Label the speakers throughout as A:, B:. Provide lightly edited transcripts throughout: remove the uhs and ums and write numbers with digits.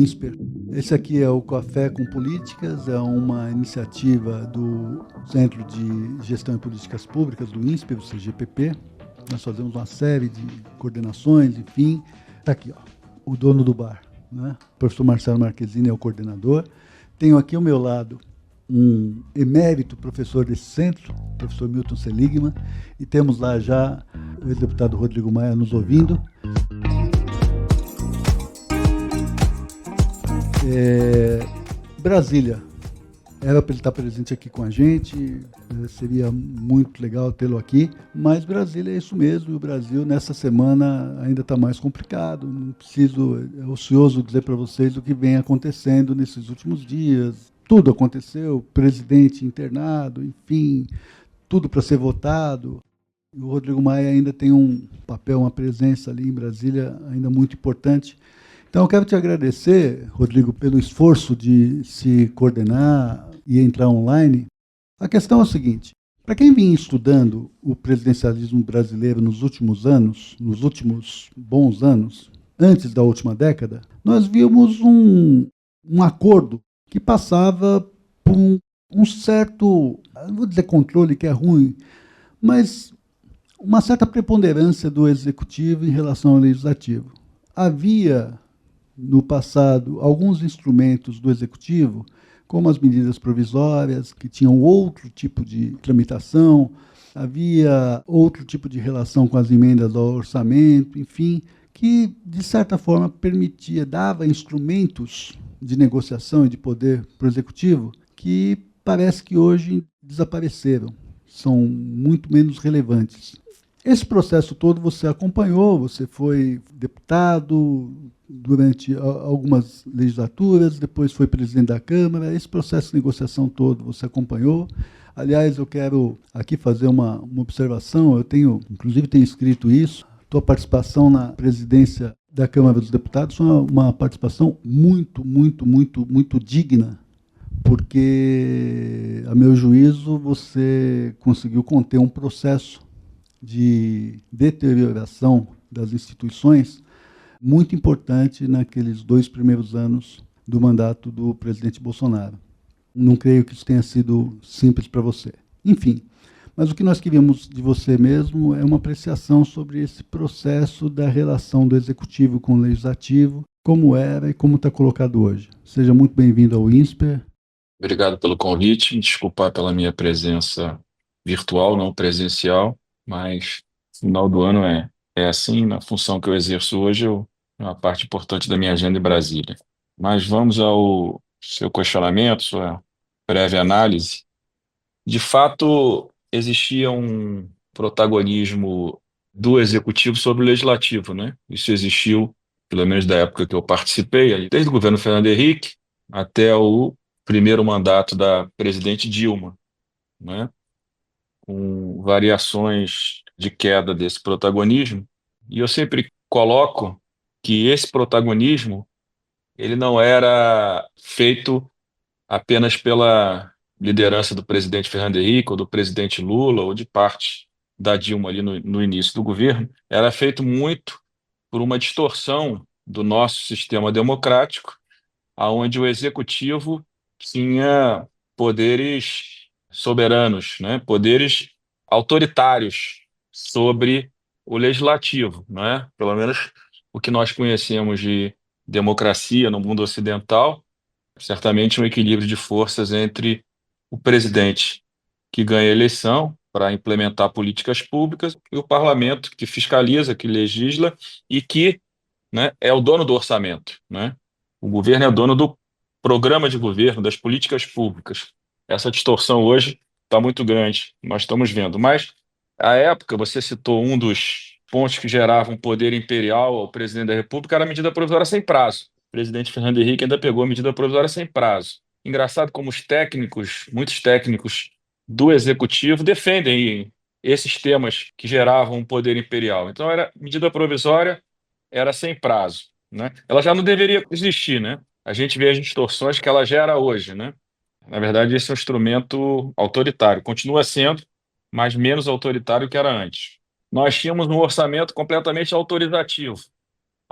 A: INSPER. Esse aqui é o Café com Políticas, é uma iniciativa do Centro de Gestão e Políticas Públicas, do INSPER, o CGPP. Nós fazemos uma série de coordenações, enfim. Está aqui, ó, o dono do bar, né? O professor Marcelo Marquezine é o coordenador. Tenho aqui ao meu lado um emérito professor desse centro, o professor Milton Seligman, e temos lá já o ex-deputado Rodrigo Maia nos ouvindo. Brasília, era para ele estar presente aqui com a gente, seria muito legal tê-lo aqui, mas Brasília é isso mesmo, e o Brasil nessa semana ainda está mais complicado, não preciso, é ocioso dizer para vocês o que vem acontecendo nesses últimos dias. Tudo aconteceu, presidente internado, enfim, tudo para ser votado. E o Rodrigo Maia ainda tem um papel, uma presença ali em Brasília ainda muito importante. Então eu quero te agradecer, Rodrigo, pelo esforço de se coordenar e entrar online. A questão é a seguinte: para quem vinha estudando o presidencialismo brasileiro nos últimos anos, nos últimos bons anos, antes da última década, nós vimos um acordo que passava por um certo, não vou dizer controle, que é ruim, mas uma certa preponderância do executivo em relação ao legislativo. Havia, no passado, alguns instrumentos do executivo, como as medidas provisórias, que tinham outro tipo de tramitação, havia outro tipo de relação com as emendas ao orçamento, enfim, que, de certa forma, permitia, dava instrumentos de negociação e de poder para o executivo que parece que hoje desapareceram, são muito menos relevantes. Esse processo todo você acompanhou, você foi deputado durante algumas legislaturas, depois foi presidente da Câmara, esse processo de negociação todo você acompanhou. Aliás, eu quero aqui fazer uma observação, inclusive tenho escrito isso, tua participação na presidência da Câmara dos Deputados foi uma participação muito digna, porque, a meu juízo, você conseguiu conter um processo de deterioração das instituições muito importante naqueles 2 primeiros anos do mandato do presidente Bolsonaro. Não creio que isso tenha sido simples para você. Enfim, mas o que nós queríamos de você mesmo é uma apreciação sobre esse processo da relação do executivo com o legislativo, como era e como está colocado hoje. Seja muito bem-vindo ao INSPER.
B: Obrigado pelo convite, me desculpar pela minha presença virtual, não presencial, mas no final do ano é assim, na função que eu exerço hoje, é uma parte importante da minha agenda em Brasília. Mas vamos ao seu questionamento, sua breve análise. De fato, existia um protagonismo do executivo sobre o legislativo, né? Isso existiu, pelo menos da época que eu participei, ali, desde o governo Fernando Henrique até o primeiro mandato da presidente Dilma, né? Com variações de queda desse protagonismo. E eu sempre coloco que esse protagonismo ele não era feito apenas pela liderança do presidente Fernando Henrique, ou do presidente Lula, ou de parte da Dilma ali no início do governo, era feito muito por uma distorção do nosso sistema democrático, onde o executivo tinha poderes soberanos, né? Poderes autoritários sobre o legislativo, né? Pelo menos o que nós conhecemos de democracia no mundo ocidental. Certamente um equilíbrio de forças entre o presidente que ganha a eleição para implementar políticas públicas e o parlamento que fiscaliza, que legisla e que, né, é o dono do orçamento, né? O governo é o dono do programa de governo, das políticas públicas. Essa distorção hoje está muito grande, nós estamos vendo. Mas, à época, você citou um dos pontos que geravam um poder imperial ao presidente da República, era a medida provisória sem prazo. O presidente Fernando Henrique ainda pegou a medida provisória sem prazo. Engraçado como os técnicos, muitos técnicos do executivo defendem esses temas que geravam um poder imperial. Então, era medida provisória, era sem prazo, né? Ela já não deveria existir, né? A gente vê as distorções que ela gera hoje, né? Na verdade, esse é um instrumento autoritário, continua sendo, mas menos autoritário que era antes. Nós tínhamos um orçamento completamente autorizativo,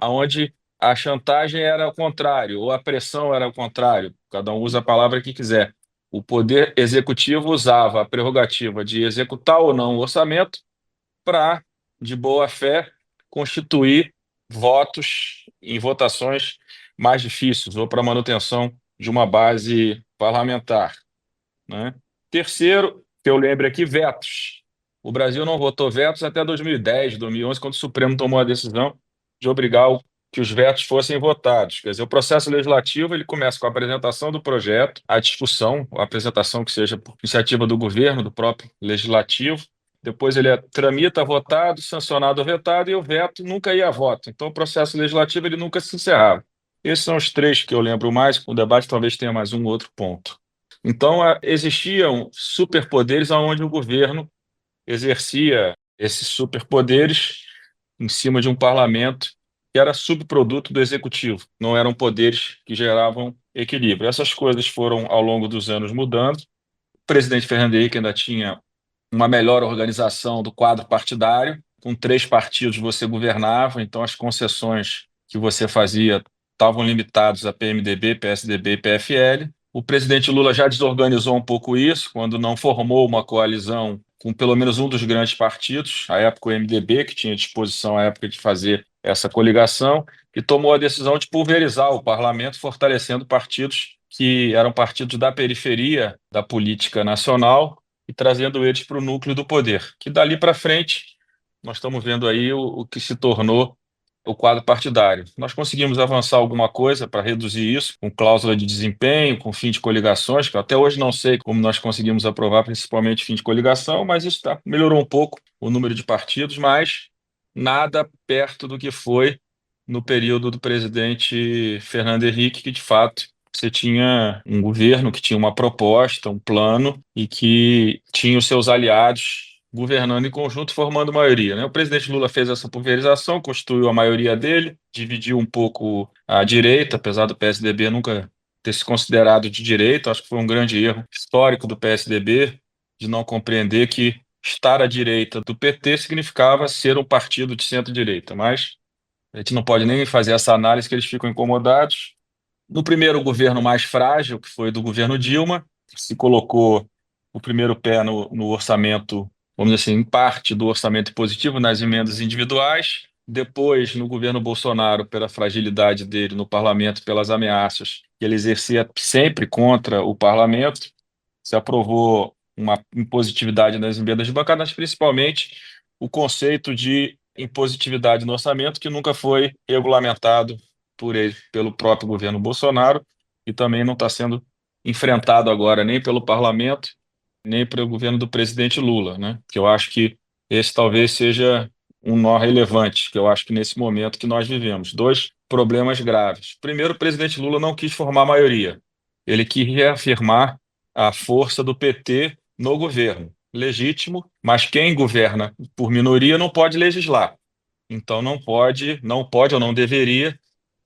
B: onde a chantagem era o contrário, ou a pressão era o contrário, cada um usa a palavra que quiser. O poder executivo usava a prerrogativa de executar ou não o orçamento para, de boa fé, constituir votos em votações mais difíceis ou para manutenção de uma base parlamentar, né? Terceiro, que eu lembro aqui, vetos. O Brasil não votou vetos até 2010, 2011, quando o Supremo tomou a decisão de obrigar que os vetos fossem votados. Quer dizer, o processo legislativo ele começa com a apresentação do projeto, a discussão, a apresentação que seja por iniciativa do governo, do próprio legislativo. Depois ele tramita, votado, sancionado ou vetado, e o veto nunca ia a voto. Então o processo legislativo ele nunca se encerrava. Esses são os três que eu lembro mais. O debate talvez tenha mais um outro ponto. Então, existiam superpoderes onde o governo exercia esses superpoderes em cima de um parlamento que era subproduto do executivo, não eram poderes que geravam equilíbrio. Essas coisas foram, ao longo dos anos, mudando. O presidente Fernando Henrique ainda tinha uma melhor organização do quadro partidário. Com três partidos você governava, então as concessões que você fazia estavam limitadas a PMDB, PSDB e PFL. O presidente Lula já desorganizou um pouco isso, quando não formou uma coalizão com pelo menos um dos grandes partidos, à época o MDB, que tinha disposição à época de fazer essa coligação, e tomou a decisão de pulverizar o parlamento, fortalecendo partidos que eram partidos da periferia da política nacional e trazendo eles para o núcleo do poder. Que dali para frente, nós estamos vendo aí o que se tornou o quadro partidário. Nós conseguimos avançar alguma coisa para reduzir isso, com cláusula de desempenho, com fim de coligações, que eu até hoje não sei como nós conseguimos aprovar, principalmente fim de coligação, mas isso melhorou um pouco o número de partidos, mas nada perto do que foi no período do presidente Fernando Henrique, que de fato você tinha um governo que tinha uma proposta, um plano e que tinha os seus aliados governando em conjunto, formando maioria, né? O presidente Lula fez essa pulverização, constituiu a maioria dele, dividiu um pouco a direita, apesar do PSDB nunca ter se considerado de direita. Acho que foi um grande erro histórico do PSDB de não compreender que estar à direita do PT significava ser um partido de centro-direita, mas a gente não pode nem fazer essa análise que eles ficam incomodados. No primeiro governo mais frágil, que foi do governo Dilma, se colocou o primeiro pé no orçamento, vamos dizer assim, em parte do orçamento positivo, nas emendas individuais. Depois, no governo Bolsonaro, pela fragilidade dele no parlamento, pelas ameaças que ele exercia sempre contra o parlamento, se aprovou uma impositividade nas emendas de bancada, mas principalmente o conceito de impositividade no orçamento, que nunca foi regulamentado por ele, pelo próprio governo Bolsonaro, e também não está sendo enfrentado agora nem pelo parlamento, nem pelo governo do presidente Lula, né? Que eu acho que esse talvez seja um nó relevante, que eu acho que nesse momento que nós vivemos. Dois problemas graves. Primeiro, o presidente Lula não quis formar maioria. Ele quis reafirmar a força do PT no governo. Legítimo, mas quem governa por minoria não pode legislar. Então não pode ou não deveria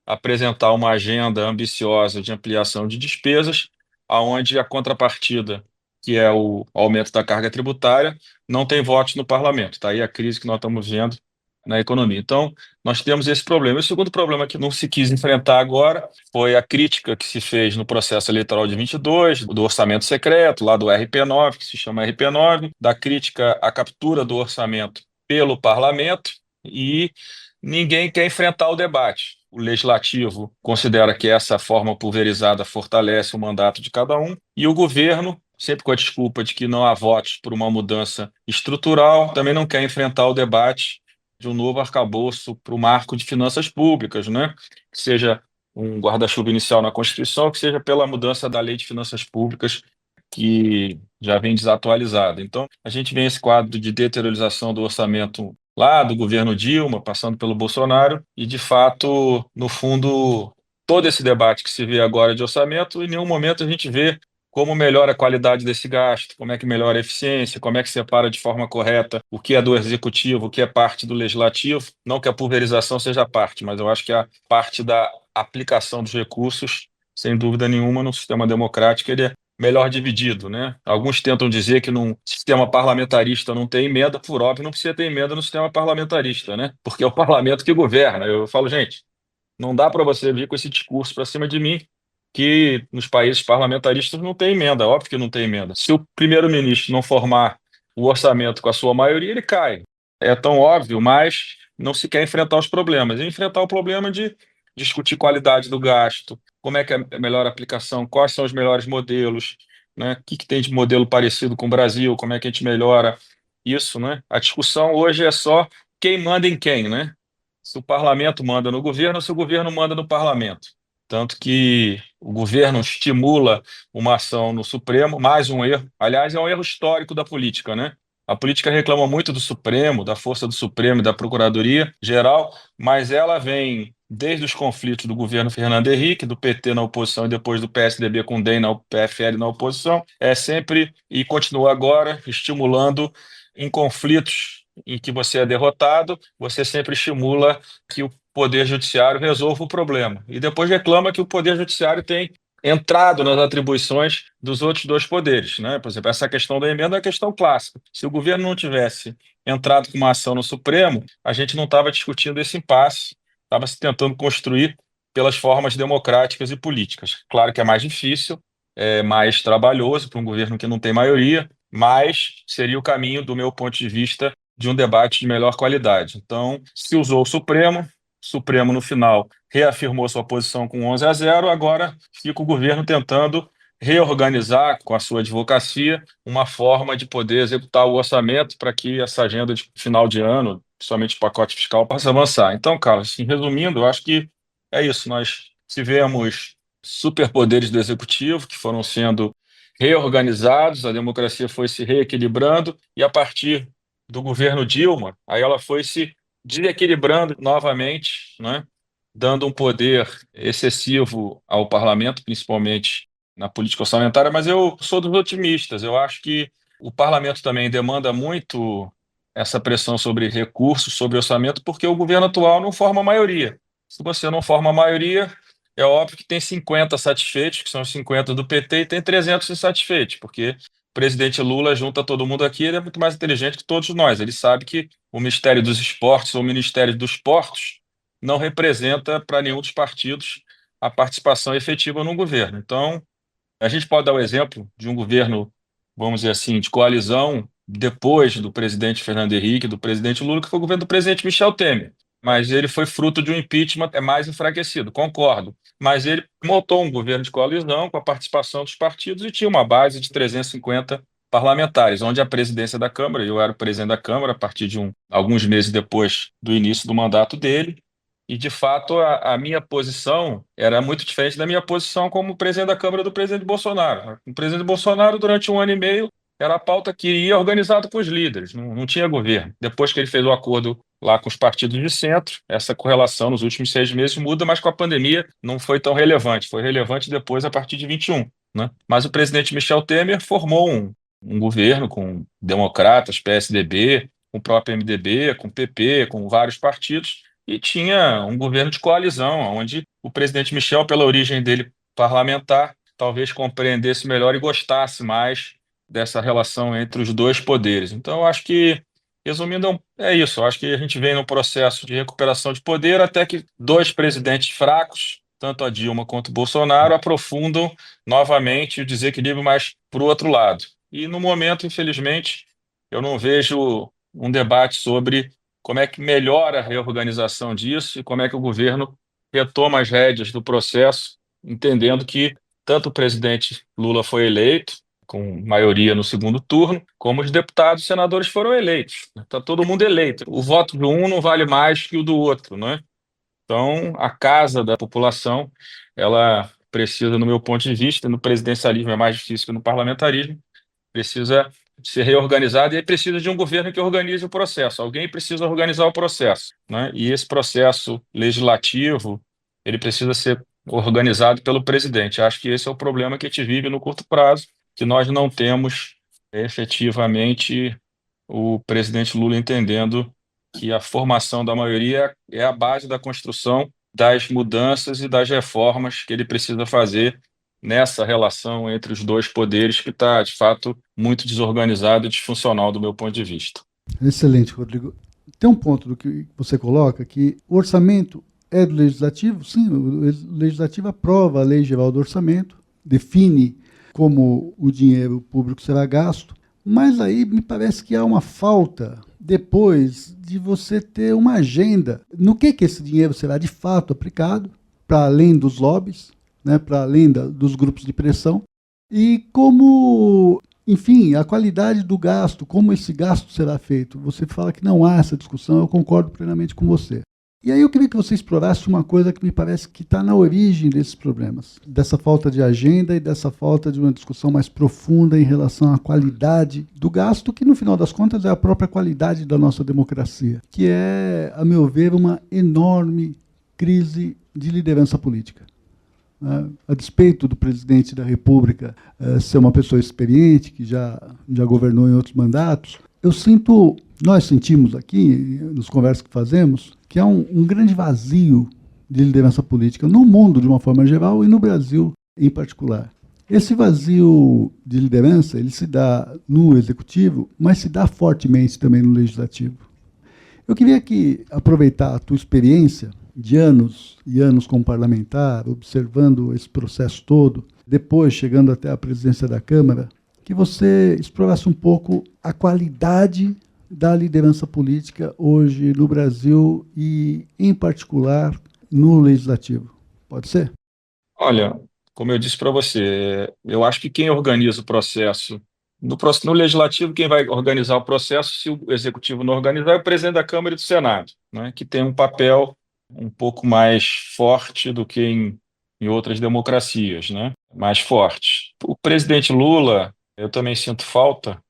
B: apresentar uma agenda ambiciosa de ampliação de despesas, aonde a contrapartida, que é o aumento da carga tributária, não tem votos no parlamento. Está aí a crise que nós estamos vendo na economia. Então, nós temos esse problema. E o segundo problema que não se quis enfrentar agora foi a crítica que se fez no processo eleitoral de 22, do orçamento secreto, lá do RP9, que se chama RP9, da crítica à captura do orçamento pelo parlamento, e ninguém quer enfrentar o debate. O legislativo considera que essa forma pulverizada fortalece o mandato de cada um, e o governo, sempre com a desculpa de que não há votos por uma mudança estrutural, também não quer enfrentar o debate de um novo arcabouço para o marco de finanças públicas, né? Que seja um guarda-chuva inicial na Constituição, que seja pela mudança da Lei de Finanças Públicas, que já vem desatualizada. Então, a gente vê esse quadro de deteriorização do orçamento lá do governo Dilma, passando pelo Bolsonaro, e de fato, no fundo, todo esse debate que se vê agora de orçamento, em nenhum momento a gente vê como melhora a qualidade desse gasto, como é que melhora a eficiência, como é que separa de forma correta o que é do executivo, o que é parte do legislativo. Não que a pulverização seja parte, mas eu acho que a parte da aplicação dos recursos, sem dúvida nenhuma, no sistema democrático, ele é melhor dividido, né? Alguns tentam dizer que num sistema parlamentarista não tem emenda, por óbvio, não precisa ter emenda no sistema parlamentarista, né? Porque é o parlamento que governa. Eu falo, gente, Não dá para você vir com esse discurso para cima de mim que nos países parlamentaristas não tem emenda, óbvio que não tem emenda. Se o primeiro-ministro não formar o orçamento com a sua maioria, ele cai. É tão óbvio, mas não se quer enfrentar os problemas. E enfrentar o problema de discutir qualidade do gasto, como é que é a melhor aplicação, quais são os melhores modelos, né? O que que tem de modelo parecido com o Brasil, como é que a gente melhora isso, né? A discussão hoje é só quem manda em quem, né? Se o parlamento manda no governo ou se o governo manda no parlamento. Tanto que o governo estimula uma ação no Supremo, mais um erro. Aliás, é um erro histórico da política, né? A política reclama muito do Supremo, da força do Supremo e da Procuradoria Geral, mas ela vem desde os conflitos do governo Fernando Henrique, do PT na oposição e depois do PSDB com o DEM na PFL na oposição, é sempre e continua agora estimulando em conflitos em que você é derrotado, você sempre estimula que o Poder Judiciário resolva o problema. E depois reclama que o Poder Judiciário tem entrado nas atribuições dos outros dois poderes, né? Por exemplo, essa questão da emenda é uma questão clássica. Se o governo não tivesse entrado com uma ação no Supremo, a gente não estava discutindo esse impasse, estava se tentando construir pelas formas democráticas e políticas. Claro que é mais difícil, é mais trabalhoso para um governo que não tem maioria, mas seria o caminho, do meu ponto de vista, de um debate de melhor qualidade. Então, se usou o Supremo no final reafirmou sua posição com 11-0, agora fica o governo tentando reorganizar com a sua advocacia uma forma de poder executar o orçamento para que essa agenda de final de ano, principalmente o pacote fiscal, possa avançar. Então, Carlos, assim, resumindo, eu acho que é isso. Nós tivemos superpoderes do executivo que foram sendo reorganizados, a democracia foi se reequilibrando e a partir do governo Dilma, aí ela foi se desequilibrando novamente, né? Dando um poder excessivo ao parlamento, principalmente na política orçamentária, mas eu sou dos otimistas. Eu acho que o parlamento também demanda muito essa pressão sobre recursos, sobre orçamento, porque o governo atual não forma maioria. Se você não forma maioria, é óbvio que tem 50 satisfeitos, que são os 50 do PT, e tem 300 insatisfeitos, porque o presidente Lula junta todo mundo aqui, ele é muito mais inteligente que todos nós. Ele sabe que o Ministério dos Esportes ou o Ministério dos Portos não representa para nenhum dos partidos a participação efetiva no governo. Então, a gente pode dar o exemplo de um governo, vamos dizer assim, de coalizão depois do presidente Fernando Henrique, do presidente Lula, que foi o governo do presidente Michel Temer. Mas ele foi fruto de um impeachment é mais enfraquecido, concordo. Mas ele montou um governo de coalizão com a participação dos partidos e tinha uma base de 350 parlamentares, onde a presidência da Câmara, eu era o presidente da Câmara a partir de alguns meses depois do início do mandato dele, e, de fato, a minha posição era muito diferente da minha posição como presidente da Câmara do presidente Bolsonaro. O presidente Bolsonaro, durante 1 ano e meio, era a pauta que ia organizado com os líderes, não tinha governo. Depois que ele fez o acordo lá com os partidos de centro, essa correlação nos últimos 6 meses muda, mas com a pandemia não foi tão relevante. Foi relevante depois, a partir de 21, né? Mas o presidente Michel Temer formou um governo com democratas, PSDB, com o próprio MDB, com o PP, com vários partidos, e tinha um governo de coalizão, onde o presidente Michel, pela origem dele parlamentar, talvez compreendesse melhor e gostasse mais dessa relação entre os dois poderes. Então, eu acho que, resumindo, é isso. Eu acho que a gente vem num processo de recuperação de poder até que dois presidentes fracos, tanto a Dilma quanto o Bolsonaro, aprofundam novamente o desequilíbrio mais para o outro lado. E, no momento, infelizmente, eu não vejo um debate sobre como é que melhora a reorganização disso e como é que o governo retoma as rédeas do processo, entendendo que tanto o presidente Lula foi eleito, com maioria no segundo turno, como os deputados e senadores foram eleitos. Está todo mundo eleito. O voto de um não vale mais que o do outro, né? Então, a casa da população, ela precisa, no meu ponto de vista, no presidencialismo é mais difícil que no parlamentarismo, precisa ser reorganizado e aí precisa de um governo que organize o processo. Alguém precisa organizar o processo, né? E esse processo legislativo, ele precisa ser organizado pelo presidente. Acho que esse é o problema que a gente vive no curto prazo, que nós não temos efetivamente o presidente Lula entendendo que a formação da maioria é a base da construção das mudanças e das reformas que ele precisa fazer nessa relação entre os dois poderes que está, de fato, muito desorganizado e disfuncional do meu ponto de vista.
A: Excelente, Rodrigo. Tem um ponto do que você coloca que o orçamento é do Legislativo? Sim, o Legislativo aprova a Lei Geral do Orçamento, define como o dinheiro público será gasto, mas aí me parece que há uma falta depois de você ter uma agenda no que esse dinheiro será de fato aplicado, para além dos lobbies, né, para além dos grupos de pressão, e como, enfim, a qualidade do gasto, como esse gasto será feito. Você fala que não há essa discussão, eu concordo plenamente com você. E aí eu queria que você explorasse uma coisa que me parece que está na origem desses problemas, dessa falta de agenda e dessa falta de uma discussão mais profunda em relação à qualidade do gasto, que no final das contas é a própria qualidade da nossa democracia, que é, a meu ver, uma enorme crise de liderança política. A despeito do presidente da República ser uma pessoa experiente, que já governou em outros mandatos, nós sentimos aqui, nas conversas que fazemos, que há um grande vazio de liderança política no mundo de uma forma geral e no Brasil em particular. Esse vazio de liderança, ele se dá no executivo, mas se dá fortemente também no legislativo. Eu queria aqui aproveitar a tua experiência de anos e anos como parlamentar, observando esse processo todo, depois chegando até a presidência da Câmara, que você explorasse um pouco a qualidade da liderança política hoje no Brasil e, em particular, no Legislativo. Pode ser?
B: Olha, como eu disse para você, eu acho que quem organiza o processo, no Legislativo, quem vai organizar o processo, se o Executivo não organizar, é o presidente da Câmara e do Senado, né, que tem um papel um pouco mais forte do que em outras democracias, né, mais forte. O presidente Lula, eu também sinto falta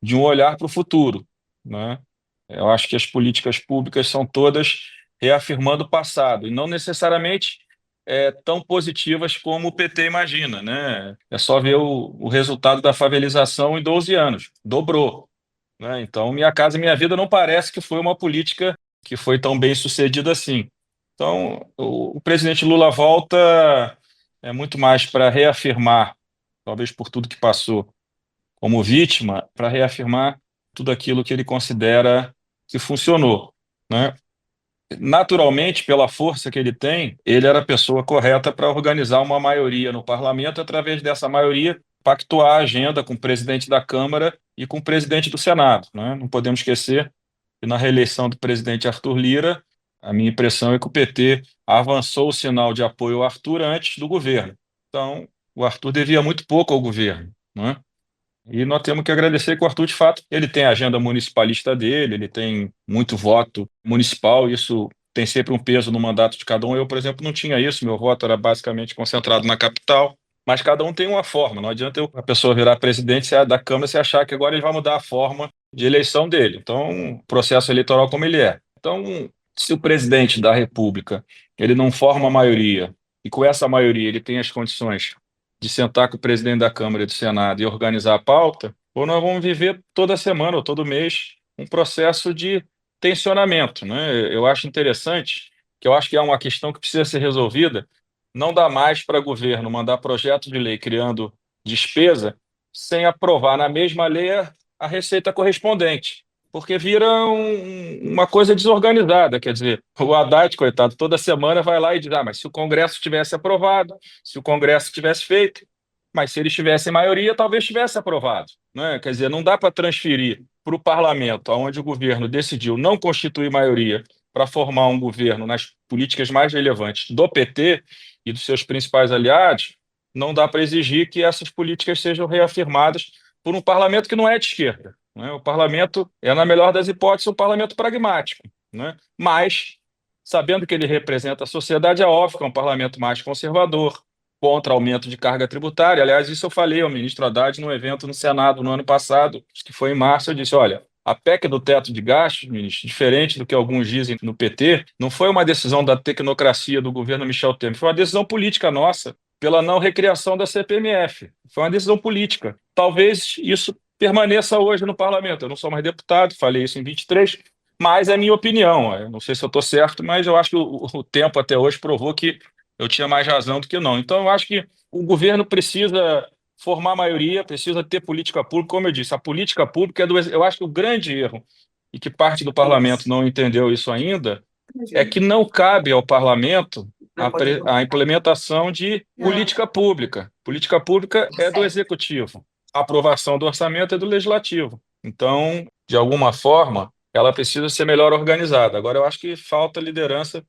B: de um olhar para o futuro, né? Eu acho que as políticas públicas são todas reafirmando o passado, e não necessariamente tão positivas como o PT imagina, né? É só ver o resultado da favelização em 12 anos, dobrou, né? Então, Minha Casa Minha Vida não parece que foi uma política que foi tão bem sucedida assim. Então, o presidente Lula volta muito mais para reafirmar, talvez por tudo que passou, como vítima, para reafirmar tudo aquilo que ele considera que funcionou, né? Naturalmente, pela força que ele tem, ele era a pessoa correta para organizar uma maioria no parlamento, através dessa maioria, pactuar a agenda com o presidente da Câmara e com o presidente do Senado, né? Não podemos esquecer que na reeleição do presidente Arthur Lira, a minha impressão é que o PT avançou o sinal de apoio ao Arthur antes do governo. Então, o Arthur devia muito pouco ao governo, né? E nós temos que agradecer que o Arthur, de fato, ele tem a agenda municipalista dele, ele tem muito voto municipal, isso tem sempre um peso no mandato de cada um. Eu, por exemplo, não tinha isso, meu voto era basicamente concentrado na capital, mas cada um tem uma forma. Não adianta a pessoa virar presidente da Câmara e achar que agora ele vai mudar a forma de eleição dele. Então, processo eleitoral como ele é. Então, se o presidente da República ele não forma a maioria, e com essa maioria ele tem as condições de sentar com o presidente da Câmara e do Senado e organizar a pauta, ou nós vamos viver toda semana ou todo mês um processo de tensionamento, né? Eu acho interessante, que eu acho que é uma questão que precisa ser resolvida. Não dá mais para o governo mandar projeto de lei criando despesa sem aprovar na mesma lei a receita correspondente, porque vira uma coisa desorganizada. Quer dizer, o Haddad, coitado, toda semana vai lá e diz: mas se o Congresso tivesse aprovado, se o Congresso tivesse feito, mas se eles tivessem maioria, talvez tivesse aprovado, né? Quer dizer, não dá para transferir para o parlamento, onde o governo decidiu não constituir maioria para formar um governo nas políticas mais relevantes do PT e dos seus principais aliados, não dá para exigir que essas políticas sejam reafirmadas por um parlamento que não é de esquerda, né? O parlamento é, na melhor das hipóteses, um parlamento pragmático, né? Mas, sabendo que ele representa a sociedade, é óbvio que é um parlamento mais conservador, contra aumento de carga tributária. Aliás, isso eu falei ao ministro Haddad num evento no Senado no ano passado, acho que foi em março. Eu disse: olha, a PEC do teto de gastos, ministro, diferente do que alguns dizem no PT, não foi uma decisão da tecnocracia do governo Michel Temer, foi uma decisão política nossa, pela não recriação da CPMF. Foi uma decisão política. Talvez isso permaneça hoje no parlamento. Eu não sou mais deputado, falei isso em 23, mas é minha opinião. Eu não sei se eu estou certo, mas eu acho que o tempo até hoje provou que eu tinha mais razão do que não. Então, eu acho que o governo precisa formar maioria, precisa ter política pública. Como eu disse, a política pública eu acho que o grande erro, e que parte do parlamento não entendeu isso ainda, É que não cabe ao parlamento a implementação de política pública. Política pública é do executivo. A aprovação do orçamento é do legislativo. Então, de alguma forma, ela precisa ser melhor organizada. Agora, eu acho que falta liderança,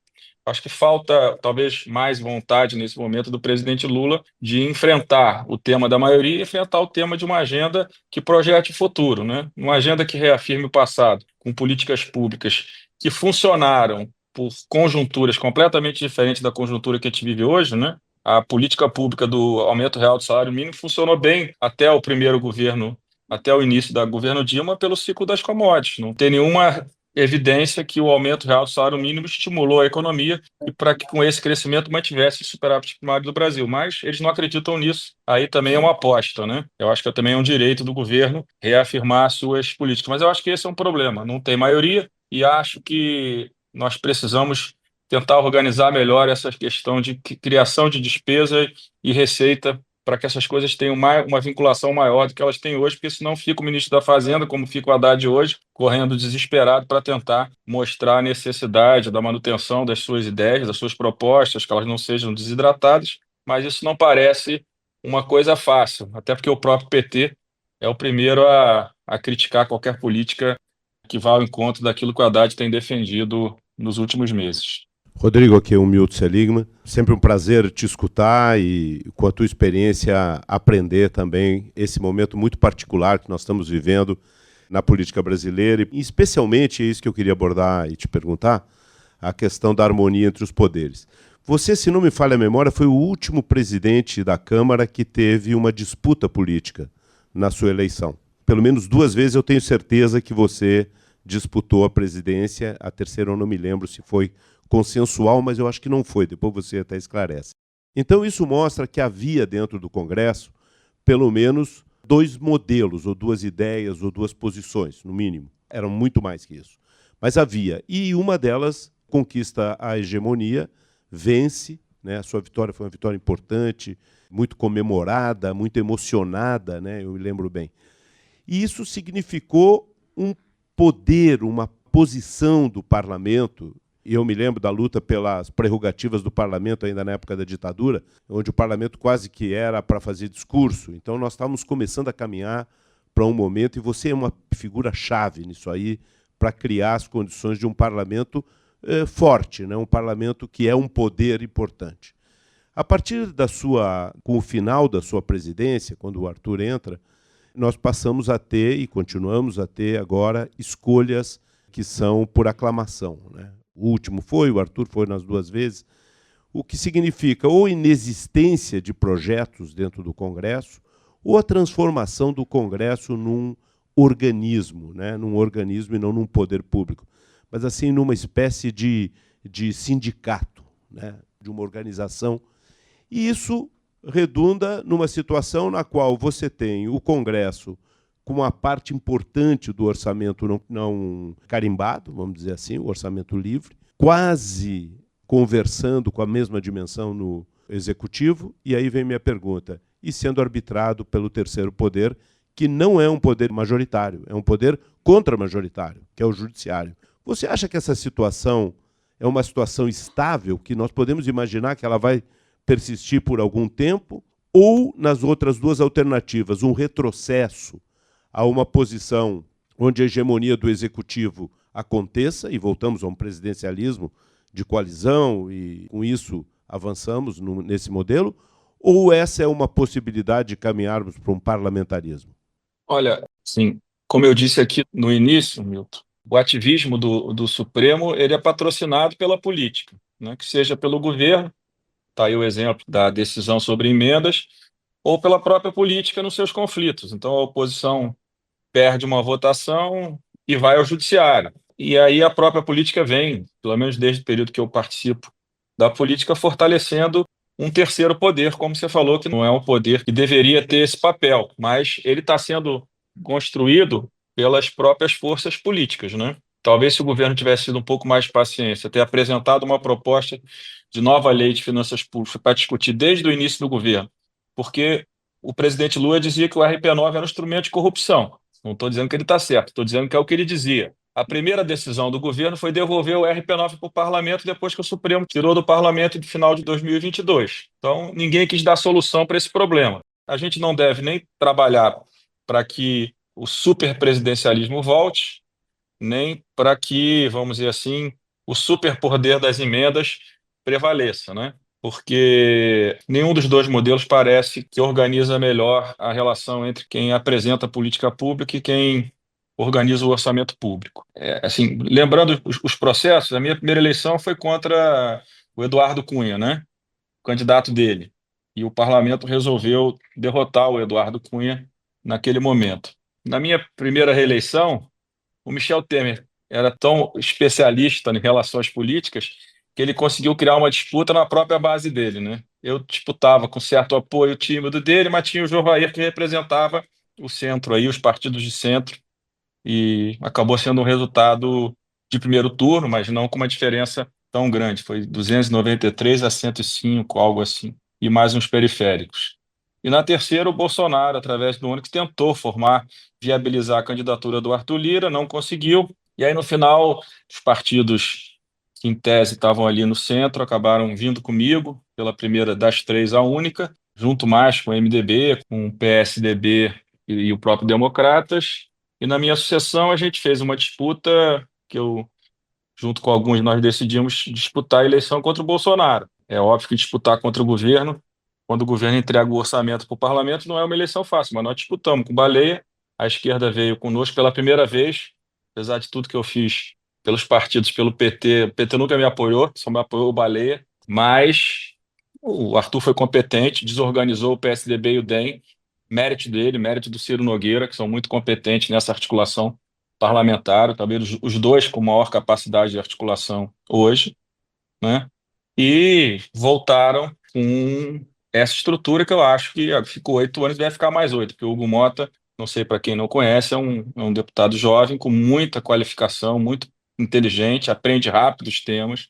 B: acho que falta talvez mais vontade nesse momento do presidente Lula de enfrentar o tema da maioria e enfrentar o tema de uma agenda que projete o futuro, né? Uma agenda que reafirme o passado, com políticas públicas que funcionaram por conjunturas completamente diferentes da conjuntura que a gente vive hoje, né? A política pública do aumento real do salário mínimo funcionou bem até o primeiro governo, até o início da governo Dilma, pelo ciclo das commodities. Não tem nenhuma evidência que o aumento real do salário mínimo estimulou a economia e para que com esse crescimento mantivesse o superávit primário do Brasil. Mas eles não acreditam nisso. Aí também é uma aposta, né? Eu acho que também é um direito do governo reafirmar suas políticas. Mas eu acho que esse é um problema. Não tem maioria e acho que nós precisamos tentar organizar melhor essa questão de criação de despesa e receita para que essas coisas tenham uma vinculação maior do que elas têm hoje, porque senão fica o ministro da Fazenda, como fica o Haddad hoje, correndo desesperado para tentar mostrar a necessidade da manutenção das suas ideias, das suas propostas, que elas não sejam desidratadas, mas isso não parece uma coisa fácil, até porque o próprio PT é o primeiro a criticar qualquer política que vá ao encontro daquilo que o Haddad tem defendido nos últimos meses.
C: Rodrigo, aqui é o Milton Seligman. Sempre um prazer te escutar e, com a tua experiência, aprender também esse momento muito particular que nós estamos vivendo na política brasileira. E, especialmente, é isso que eu queria abordar e te perguntar, a questão da harmonia entre os poderes. Você, se não me falha a memória, foi o último presidente da Câmara que teve uma disputa política na sua eleição. Pelo menos 2 vezes eu tenho certeza que você disputou a presidência. A terceira eu não me lembro se foi consensual, mas eu acho que não foi. Depois você até esclarece. Então isso mostra que havia dentro do Congresso pelo menos 2 modelos, ou 2 ideias, ou 2 posições, no mínimo. Eram muito mais que isso. Mas havia. E uma delas conquista a hegemonia, vence, né? A sua vitória foi uma vitória importante, muito comemorada, muito emocionada, né? Eu me lembro bem. E isso significou um poder, uma posição do parlamento. E eu me lembro da luta pelas prerrogativas do parlamento, ainda na época da ditadura, onde o parlamento quase que era para fazer discurso. Então nós estávamos começando a caminhar para um momento, e você é uma figura-chave nisso aí, para criar as condições de um parlamento forte, né? Um parlamento que é um poder importante. A partir com o final da sua presidência, quando o Arthur entra, nós passamos a ter, e continuamos a ter agora, escolhas que são por aclamação, né? O último foi, o Arthur foi nas 2 vezes, o que significa ou inexistência de projetos dentro do Congresso, ou a transformação do Congresso num organismo, né? Num organismo e não num poder público, mas assim numa espécie de sindicato, né? De uma organização. E isso redunda numa situação na qual você tem o Congresso com uma parte importante do orçamento não carimbado, vamos dizer assim, o orçamento livre, quase conversando com a mesma dimensão no Executivo. E aí vem minha pergunta: e sendo arbitrado pelo terceiro poder, que não é um poder majoritário, é um poder contra-majoritário, que é o Judiciário. Você acha que essa situação é uma situação estável, que nós podemos imaginar que ela vai persistir por algum tempo, ou, nas outras 2 alternativas, um retrocesso a uma posição onde a hegemonia do Executivo aconteça, e voltamos a um presidencialismo de coalizão, e com isso avançamos nesse modelo, ou essa é uma possibilidade de caminharmos para um parlamentarismo?
B: Olha, sim, como eu disse aqui no início, Milton, o ativismo do Supremo ele é patrocinado pela política, né? Que seja pelo governo, está aí o exemplo da decisão sobre emendas, ou pela própria política nos seus conflitos. Então, a oposição perde uma votação e vai ao judiciário. E aí a própria política vem, pelo menos desde o período que eu participo da política, fortalecendo um terceiro poder, como você falou, que não é um poder que deveria ter esse papel, mas ele está sendo construído pelas próprias forças políticas, né? Talvez se o governo tivesse tido um pouco mais de paciência, ter apresentado uma proposta de nova lei de finanças públicas para discutir desde o início do governo, porque o presidente Lula dizia que o RP9 era um instrumento de corrupção. Não estou dizendo que ele está certo, estou dizendo que é o que ele dizia. A primeira decisão do governo foi devolver o RP9 para o parlamento depois que o Supremo tirou do parlamento no final de 2022. Então, ninguém quis dar solução para esse problema. A gente não deve nem trabalhar para que o superpresidencialismo volte, nem para que, vamos dizer assim, o superpoder das emendas prevaleça, né? Porque nenhum dos dois modelos parece que organiza melhor a relação entre quem apresenta a política pública e quem organiza o orçamento público. Assim, lembrando os processos, a minha primeira eleição foi contra o Eduardo Cunha, né? O candidato dele. E o parlamento resolveu derrotar o Eduardo Cunha naquele momento. Na minha primeira reeleição, o Michel Temer era tão especialista em relações políticas que ele conseguiu criar uma disputa na própria base dele, né? Eu disputava com certo apoio tímido dele, mas tinha o Jovair que representava o centro aí, os partidos de centro, e acabou sendo um resultado de primeiro turno, mas não com uma diferença tão grande. Foi 293 a 105, algo assim, e mais uns periféricos. E na terceira, o Bolsonaro, através do Onyx, tentou viabilizar a candidatura do Arthur Lira, não conseguiu. E aí, no final, os partidos que, em tese, estavam ali no centro, acabaram vindo comigo, pela primeira das três, a única, junto mais com o MDB, com o PSDB e o próprio Democratas. E na minha sucessão, a gente fez uma disputa que eu, junto com alguns, nós decidimos disputar a eleição contra o Bolsonaro. É óbvio que disputar contra o governo, quando o governo entrega o orçamento para o parlamento, não é uma eleição fácil, mas nós disputamos com Baleia. A esquerda veio conosco pela primeira vez, apesar de tudo que eu fiz pelos partidos, pelo PT. O PT nunca me apoiou, só me apoiou o Baleia, mas o Arthur foi competente, desorganizou o PSDB e o DEM, mérito dele, mérito do Ciro Nogueira, que são muito competentes nessa articulação parlamentar, talvez os dois com maior capacidade de articulação hoje, né? E voltaram com essa estrutura que eu acho que ficou 8 anos, deve ficar mais 8, porque o Hugo Mota, não sei para quem não conhece, é um deputado jovem com muita qualificação, muito inteligente, aprende rápido os temas.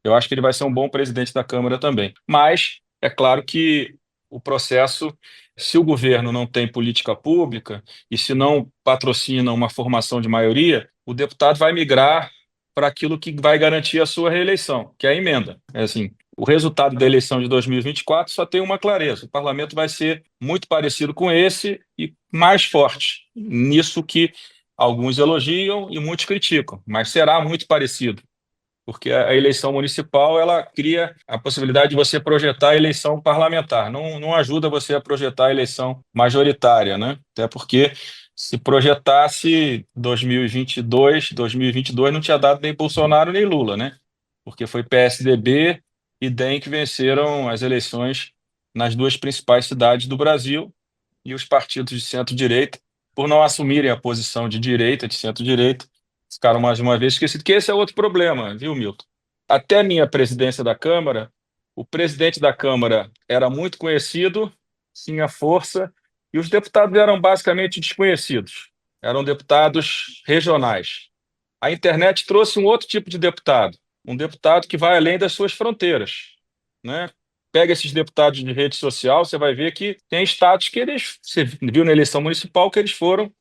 B: Eu acho que ele vai ser um bom presidente da Câmara também. Mas é claro que o processo, se o governo não tem política pública e se não patrocina uma formação de maioria, o deputado vai migrar para aquilo que vai garantir a sua reeleição, que é a emenda. É assim, o resultado da eleição de 2024 só tem uma clareza: o parlamento vai ser muito parecido com esse e mais forte. Nisso que alguns elogiam e muitos criticam, mas será muito parecido, porque a eleição municipal ela cria a possibilidade de você projetar a eleição parlamentar. Não ajuda você a projetar a eleição majoritária, né? Até porque se projetasse 2022 não tinha dado nem Bolsonaro nem Lula, né? Porque foi PSDB e DEM que venceram as eleições nas duas principais cidades do Brasil, e os partidos de centro-direita, por não assumirem a posição de direita, de centro-direita, ficaram mais uma vez esquecidos, que esse é outro problema, viu, Milton? Até a minha presidência da Câmara, o presidente da Câmara era muito conhecido, tinha força, e os deputados eram basicamente desconhecidos. Eram deputados regionais. A internet trouxe um outro tipo de deputado, um deputado que vai além das suas fronteiras, né? Pega esses deputados de rede social, você vai ver que tem estados que você viu na eleição municipal que eles foram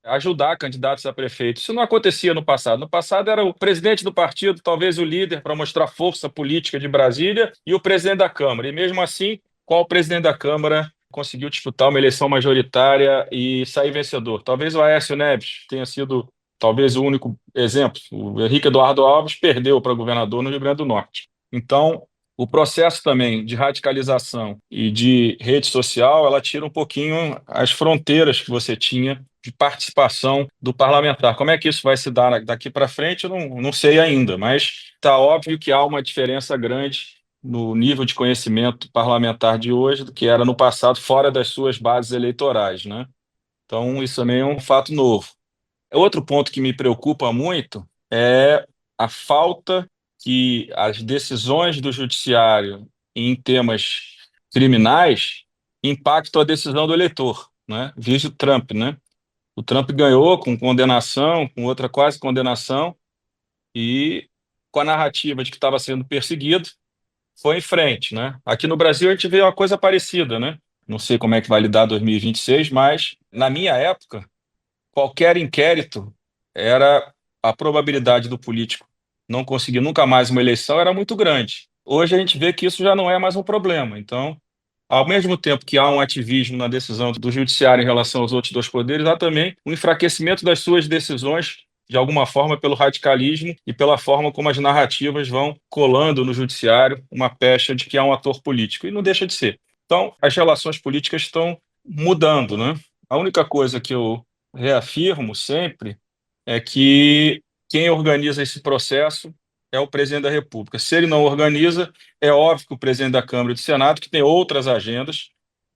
B: ajudar candidatos a prefeito. Isso não acontecia no passado. No passado era o presidente do partido, talvez o líder, para mostrar força política de Brasília, e o presidente da Câmara. E mesmo assim, qual presidente da Câmara conseguiu disputar uma eleição majoritária e sair vencedor? Talvez o Aécio Neves tenha sido talvez o único exemplo. O Henrique Eduardo Alves perdeu para governador no Rio Grande do Norte. Então, o processo também de radicalização e de rede social, ela tira um pouquinho as fronteiras que você tinha de participação do parlamentar. Como é que isso vai se dar daqui para frente, eu não sei ainda, mas está óbvio que há uma diferença grande no nível de conhecimento parlamentar de hoje do que era no passado, fora das suas bases eleitorais, né? Então, isso também é um fato novo. Outro ponto que me preocupa muito é a falta que as decisões do judiciário em temas criminais impactam a decisão do eleitor, né? Visto o Trump, né? O Trump ganhou com condenação, com outra quase condenação, e com a narrativa de que estava sendo perseguido, foi em frente, né? Aqui no Brasil a gente vê uma coisa parecida, né? Não sei como é que vai lidar 2026, mas na minha época qualquer inquérito era a probabilidade do político não conseguir nunca mais uma eleição era muito grande. Hoje a gente vê que isso já não é mais um problema. Então, ao mesmo tempo que há um ativismo na decisão do judiciário em relação aos outros dois poderes, há também um enfraquecimento das suas decisões, de alguma forma, pelo radicalismo e pela forma como as narrativas vão colando no judiciário uma pecha de que há um ator político. E não deixa de ser. Então, as relações políticas estão mudando, né? A única coisa que eu reafirmo sempre é que quem organiza esse processo é o presidente da República. Se ele não organiza, é óbvio que o presidente da Câmara e do Senado, que tem outras agendas,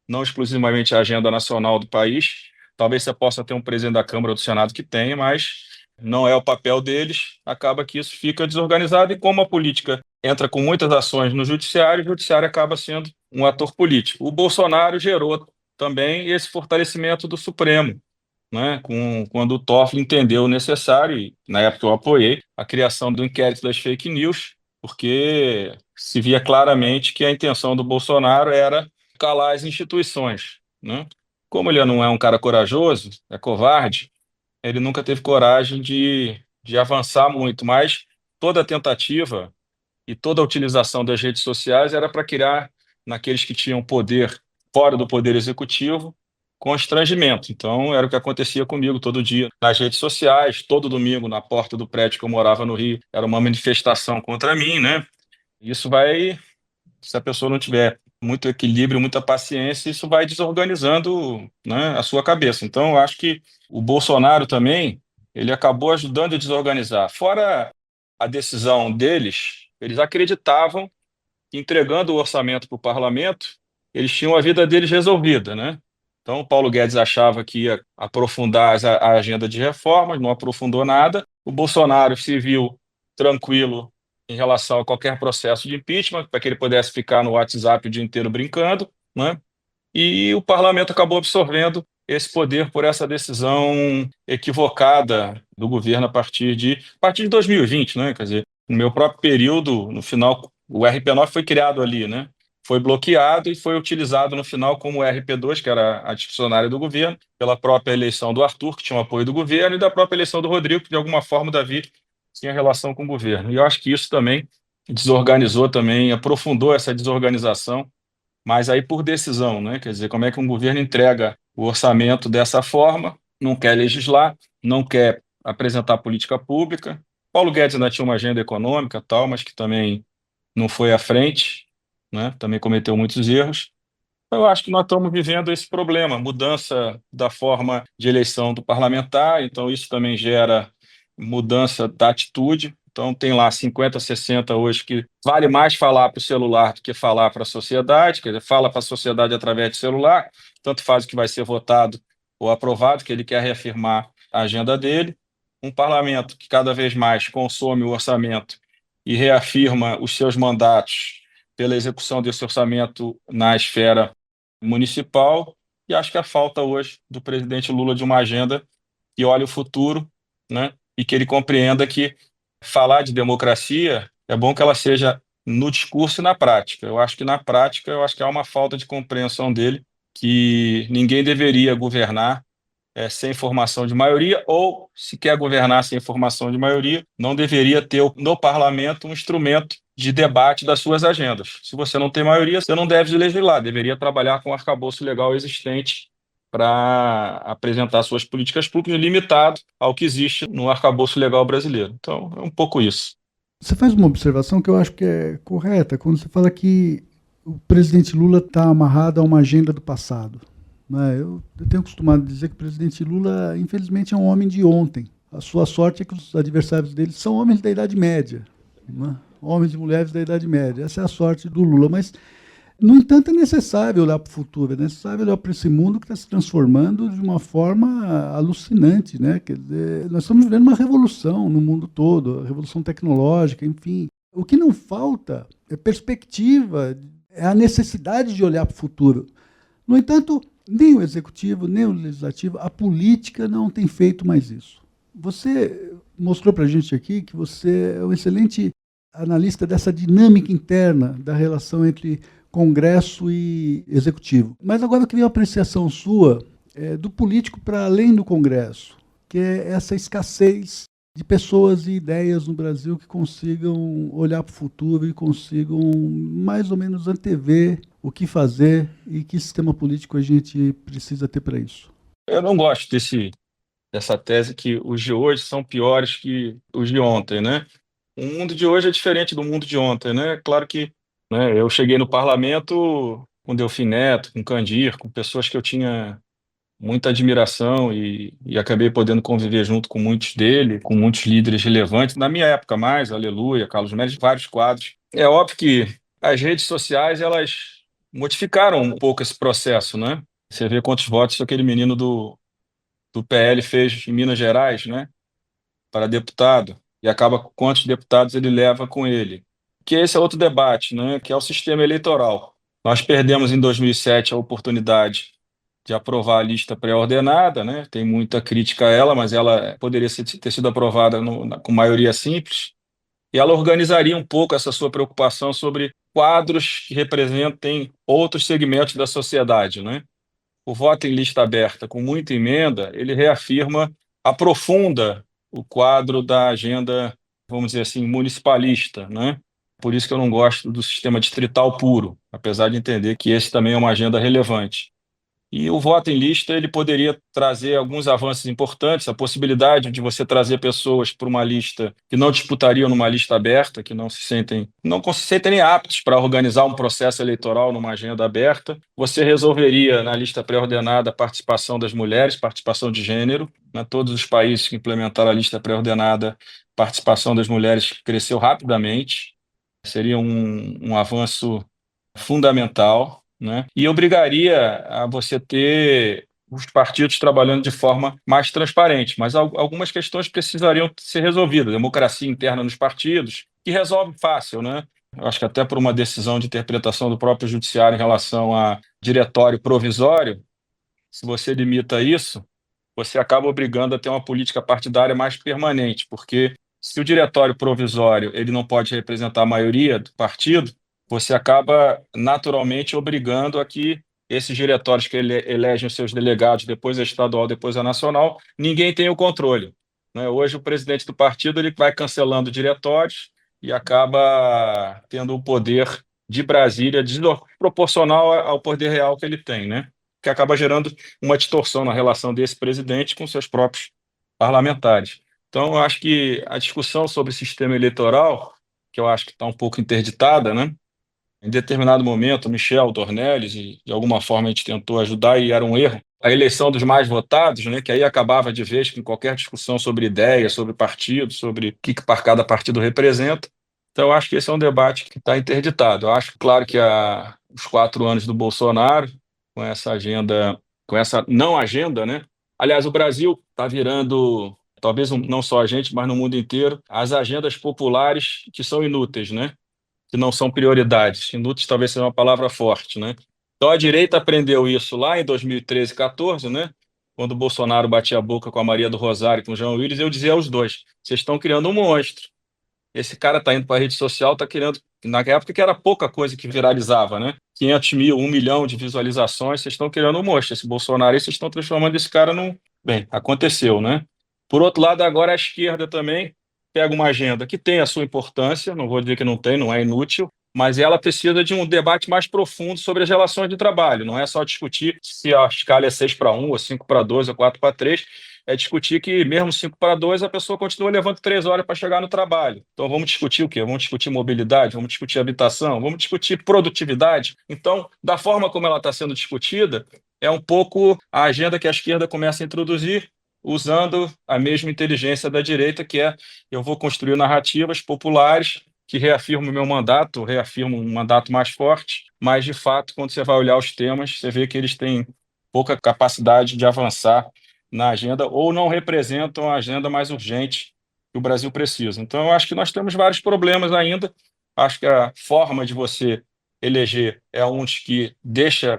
B: não exclusivamente a agenda nacional do país, talvez você possa ter um presidente da Câmara ou do Senado que tenha, mas não é o papel deles, acaba que isso fica desorganizado, e como a política entra com muitas ações no judiciário, o judiciário acaba sendo um ator político. O Bolsonaro gerou também esse fortalecimento do Supremo, né, quando o Toffoli entendeu necessário, e na época eu apoiei, a criação do inquérito das fake news, porque se via claramente que a intenção do Bolsonaro era calar as instituições, né? Como ele não é um cara corajoso, é covarde, ele nunca teve coragem de avançar muito, mas toda a tentativa e toda a utilização das redes sociais era para criar, naqueles que tinham poder fora do poder executivo, constrangimento. Então, era o que acontecia comigo todo dia nas redes sociais, todo domingo na porta do prédio que eu morava no Rio, era uma manifestação contra mim, né? Isso vai, se a pessoa não tiver muito equilíbrio, muita paciência, isso vai desorganizando, né, a sua cabeça. Então, eu acho que o Bolsonaro também, ele acabou ajudando a desorganizar. Fora a decisão deles, eles acreditavam que entregando o orçamento para o parlamento, eles tinham a vida deles resolvida, né? Então, o Paulo Guedes achava que ia aprofundar a agenda de reformas, não aprofundou nada. O Bolsonaro se viu tranquilo em relação a qualquer processo de impeachment, para que ele pudesse ficar no WhatsApp o dia inteiro brincando, né? E o parlamento acabou absorvendo esse poder por essa decisão equivocada do governo a partir de 2020, né? Quer dizer, no meu próprio período, no final, o RP9 foi criado ali, né? Foi bloqueado e foi utilizado no final como o RP2, que era a discricionária do governo, pela própria eleição do Arthur, que tinha o apoio do governo, e da própria eleição do Rodrigo, que de alguma forma o Davi tinha relação com o governo. E eu acho que isso também desorganizou também, aprofundou essa desorganização, mas aí por decisão, né? Quer dizer, como é que um governo entrega o orçamento dessa forma, não quer legislar, não quer apresentar política pública. Paulo Guedes ainda tinha uma agenda econômica, tal, mas que também não foi à frente, né? Também cometeu muitos erros. Eu acho que nós estamos vivendo esse problema, mudança da forma de eleição do parlamentar, então isso também gera mudança da atitude. Então tem lá 50, 60 hoje que vale mais falar para o celular do que falar para a sociedade, quer dizer, fala para a sociedade através de celular, tanto faz o que vai ser votado ou aprovado, que ele quer reafirmar a agenda dele. Um parlamento que cada vez mais consome o orçamento e reafirma os seus mandatos pela execução desse orçamento na esfera municipal, e acho que a falta hoje do presidente Lula de uma agenda que olhe o futuro, né, e que ele compreenda que falar de democracia é bom que ela seja no discurso e na prática. Eu acho que na prática, eu acho que há uma falta de compreensão dele, que ninguém deveria governar sem formação de maioria, ou, se quer governar sem formação de maioria, não deveria ter no parlamento um instrumento de debate das suas agendas. Se você não tem maioria, você não deve legislar, deveria trabalhar com o arcabouço legal existente para apresentar suas políticas públicas, limitado ao que existe no arcabouço legal brasileiro. Então, é um pouco isso.
A: Você faz uma observação que eu acho que é correta, quando você fala que o presidente Lula está amarrado a uma agenda do passado. Eu tenho costumado dizer que o presidente Lula, infelizmente, é um homem de ontem. A sua sorte é que os adversários dele são homens da Idade Média, homens e mulheres da Idade Média. Essa é a sorte do Lula. Mas, no entanto, é necessário olhar para o futuro, é necessário olhar para esse mundo que está se transformando de uma forma alucinante, né? Quer dizer, nós estamos vivendo uma revolução no mundo todo, a revolução tecnológica, enfim. O que não falta é perspectiva, é a necessidade de olhar para o futuro. No entanto, nem o executivo, nem o legislativo, a política não tem feito mais isso. Você mostrou para a gente aqui que você é um excelente analista dessa dinâmica interna da relação entre Congresso e Executivo. Mas agora eu queria uma apreciação sua do político para além do Congresso, que é essa escassez de pessoas e ideias no Brasil que consigam olhar para o futuro e consigam mais ou menos antever o que fazer e que sistema político a gente precisa ter para isso.
B: Eu não gosto dessa tese que os de hoje são piores que os de ontem, né? O mundo de hoje é diferente do mundo de ontem, né? Claro que, né, eu cheguei no parlamento com Delfim Neto, com Candir, com pessoas que eu tinha muita admiração e acabei podendo conviver junto com muitos dele, com muitos líderes relevantes, na minha época mais, Aleluia, Carlos Médici, vários quadros. É óbvio que as redes sociais, elas modificaram um pouco esse processo, né? Você vê quantos votos aquele menino do PL fez em Minas Gerais, né? Para deputado, e acaba com quantos deputados ele leva com ele. Que esse é outro debate, né? Que é o sistema eleitoral. Nós perdemos em 2007 a oportunidade de aprovar a lista pré-ordenada, né? Tem muita crítica a ela, mas ela poderia ter sido aprovada com maioria simples, e ela organizaria um pouco essa sua preocupação sobre quadros que representem outros segmentos da sociedade, né? O voto em lista aberta com muita emenda, ele reafirma, aprofunda o quadro da agenda, vamos dizer assim, municipalista, né? Por isso que eu não gosto do sistema distrital puro, apesar de entender que esse também é uma agenda relevante. E o voto em lista ele poderia trazer alguns avanços importantes, a possibilidade de você trazer pessoas para uma lista que não disputariam numa lista aberta, que não se sentem nem aptos para organizar um processo eleitoral numa agenda aberta. Você resolveria na lista pré-ordenada a participação das mulheres, participação de gênero. Né? Todos os países que implementaram a lista pré-ordenada, a participação das mulheres cresceu rapidamente. Seria um avanço fundamental, né? E obrigaria a você ter os partidos trabalhando de forma mais transparente, mas algumas questões precisariam ser resolvidas. Democracia interna nos partidos, que resolve fácil, né? Eu acho que até por uma decisão de interpretação do próprio judiciário em relação a diretório provisório, se você limita isso, você acaba obrigando a ter uma política partidária mais permanente, porque se o diretório provisório ele não pode representar a maioria do partido, você acaba naturalmente obrigando a que esses diretórios que elegem os seus delegados, depois é estadual, depois é nacional, ninguém tem o controle. Né? Hoje o presidente do partido ele vai cancelando diretórios e acaba tendo o poder de Brasília desproporcional ao poder real que ele tem, né? Que acaba gerando uma distorção na relação desse presidente com seus próprios parlamentares. Então, eu acho que a discussão sobre o sistema eleitoral, que eu acho que está um pouco interditada, né? Em determinado momento, Michel Dornelles, e de alguma forma a gente tentou ajudar e era um erro, a eleição dos mais votados, né? Que aí acabava de vez com qualquer discussão sobre ideia, sobre partido, sobre o que cada partido representa. Então, eu acho que esse é um debate que está interditado. Eu acho, claro, que os 4 anos do Bolsonaro, com essa agenda, com essa não agenda, né? Aliás, o Brasil está virando, talvez não só a gente, mas no mundo inteiro, as agendas populares que são inúteis, né? Que não são prioridades. Inúteis talvez seja uma palavra forte, né? Então a direita aprendeu isso lá em 2013, 14, né? Quando o Bolsonaro batia a boca com a Maria do Rosário, com o João Willis, eu dizia aos dois: vocês estão criando um monstro. Esse cara está indo para a rede social, está querendo. Na época que era pouca coisa que viralizava, né? 500 mil, 1 milhão de visualizações, vocês estão criando um monstro. Esse Bolsonaro aí, vocês estão transformando esse cara num. Bem, aconteceu, né? Por outro lado, agora a esquerda também pega uma agenda que tem a sua importância, não vou dizer que não tem, não é inútil, mas ela precisa de um debate mais profundo sobre as relações de trabalho. Não é só discutir se a escala é 6-1, ou 5-2, ou 4-3, é discutir que mesmo 5-2 a pessoa continua levando 3 horas para chegar no trabalho. Então vamos discutir o quê? Vamos discutir mobilidade, vamos discutir habitação, vamos discutir produtividade. Então, da forma como ela está sendo discutida, é um pouco a agenda que a esquerda começa a introduzir, usando a mesma inteligência da direita, que é: eu vou construir narrativas populares que reafirmam o meu mandato, reafirmam um mandato mais forte, mas, de fato, quando você vai olhar os temas, você vê que eles têm pouca capacidade de avançar na agenda ou não representam a agenda mais urgente que o Brasil precisa. Então, eu acho que nós temos vários problemas ainda. Acho que a forma de você eleger é um que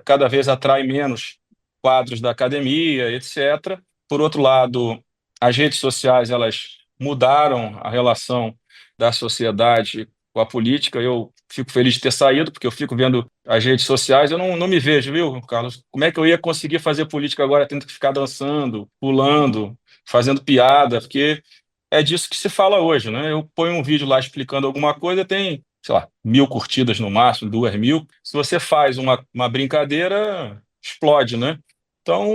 B: cada vez atrai menos quadros da academia, etc. Por outro lado, as redes sociais elas mudaram a relação da sociedade com a política. Eu fico feliz de ter saído, porque eu fico vendo as redes sociais, eu não me vejo, viu, Carlos? Como é que eu ia conseguir fazer política agora tendo que ficar dançando, pulando, fazendo piada? Porque é disso que se fala hoje, né? Eu ponho um vídeo lá explicando alguma coisa, tem, sei lá, 1.000 curtidas no máximo, 2.000. Se você faz uma brincadeira, explode, né? Então,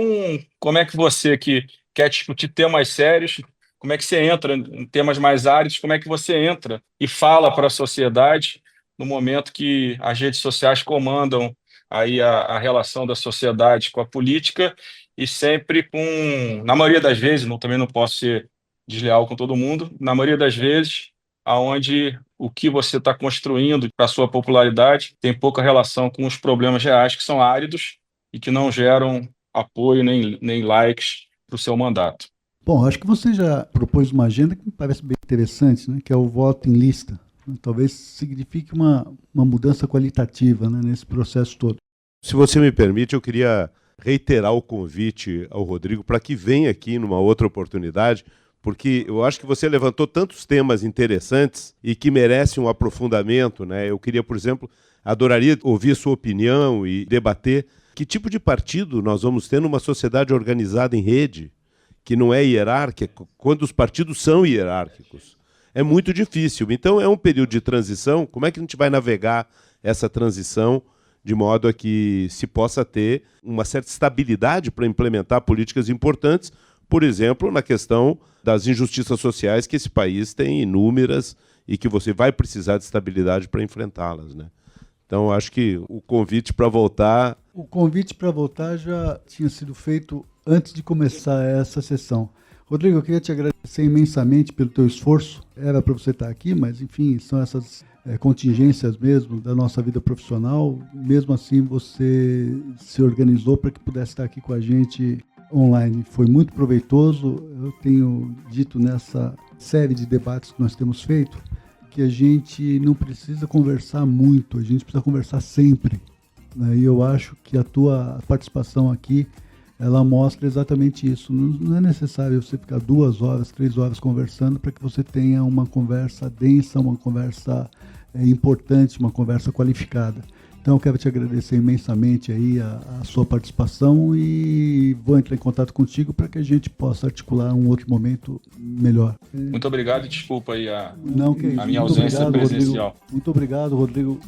B: como é que você que quer discutir temas sérios, como é que você entra em temas mais áridos, como é que você entra e fala para a sociedade no momento que as redes sociais comandam aí a relação da sociedade com a política e sempre com, na maioria das vezes, também não posso ser desleal com todo mundo, na maioria das vezes, aonde o que você está construindo para a sua popularidade tem pouca relação com os problemas reais que são áridos e que não geram apoio nem likes para o seu mandato.
A: Bom, acho que você já propôs uma agenda que me parece bem interessante, né, que é o voto em lista. Talvez signifique uma mudança qualitativa, né, nesse processo todo.
C: Se você me permite, eu queria reiterar o convite ao Rodrigo para que venha aqui numa outra oportunidade, porque eu acho que você levantou tantos temas interessantes e que merecem um aprofundamento, né? Eu queria, por exemplo, adoraria ouvir a sua opinião e debater que tipo de partido nós vamos ter numa sociedade organizada em rede, que não é hierárquica, quando os partidos são hierárquicos. É muito difícil. Então, é um período de transição. Como é que a gente vai navegar essa transição de modo a que se possa ter uma certa estabilidade para implementar políticas importantes, por exemplo, na questão das injustiças sociais, que esse país tem inúmeras e que você vai precisar de estabilidade para enfrentá-las, né? Então, acho que o convite para voltar...
A: O convite para voltar já tinha sido feito antes de começar essa sessão. Rodrigo, eu queria te agradecer imensamente pelo teu esforço. Era para você estar aqui, mas, enfim, são essas contingências mesmo da nossa vida profissional. Mesmo assim, você se organizou para que pudesse estar aqui com a gente online. Foi muito proveitoso. Eu tenho dito nessa série de debates que nós temos feito que a gente não precisa conversar muito, a gente precisa conversar sempre, né? E eu acho que a tua participação aqui, ela mostra exatamente isso. Não é necessário você ficar 2 horas, 3 horas conversando para que você tenha uma conversa densa, uma conversa importante, uma conversa qualificada. Então eu quero te agradecer imensamente aí a sua participação e vou entrar em contato contigo para que a gente possa articular um outro momento melhor.
B: Muito obrigado e desculpa aí a
A: Muito
B: minha ausência
A: obrigado,
B: presencial.
A: Rodrigo. Muito obrigado, Rodrigo.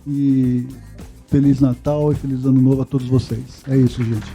A: E Feliz Natal e Feliz Ano Novo a todos vocês. É isso, gente.